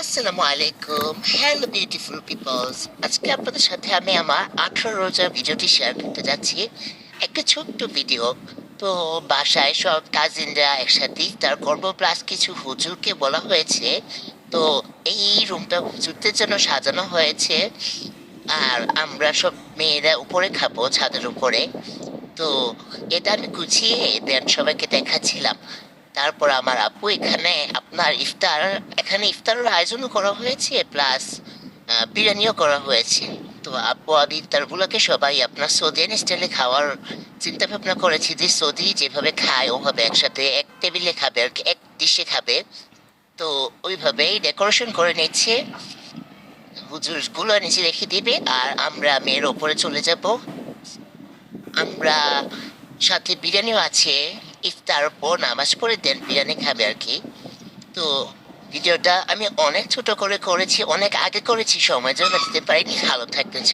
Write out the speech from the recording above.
আসসালামু আলাইকুম, hello beautiful people's. আজকে আপনাদের সাথে আমি আমার 18 রোজার ভিডিওটি শেয়ার করতে যাচ্ছি। একটা ছোট্ট ভিডিও। তো বাসায় সব কাজিনরা একসাথে ইফতার করবো, প্লাস কিছু হুজুরকে বলা হয়েছে। তো এই রুমটা হুজুরদের জন্য সাজানো হয়েছে। আর আমরা সব মেয়েরা উপরে খাবো, ছাদের উপরে। তো এটা আমি গুছিয়ে দেন সবাইকে দেখাচ্ছিলাম। তারপর আমার আপু এখানে আপনার এখানে ইফতারের আয়োজনও করা হয়েছে, প্লাস বিরিয়ানিও করা হয়েছে। তো আপু আর ইফতারগুলোকে সবাই আপনার সৌদিয়ান স্টাইলে খাওয়ার চিন্তা ভাবনা করেছি, যে সৌদি যেভাবে খায় ওভাবে একসাথে এক টেবিলে খাবে আর কি, এক ডিশে খাবে। তো ওইভাবেই ডেকোরেশন করে নিচ্ছে, হুজুরগুলো নিচে রেখে দিবে আর আমরা মেয়ের ওপরে চলে যাব। আমরা সাথে বিরিয়ানিও আছে। ইফতার পর নামাজ পড়ে দেন বিরিয়ানি খাবে আর কি। তো ভিডিওটা আমি অনেক ছোট করে করেছি, অনেক আগে করেছি, সময় জন্য দিতে পারিনি। ভালো থাকবেন।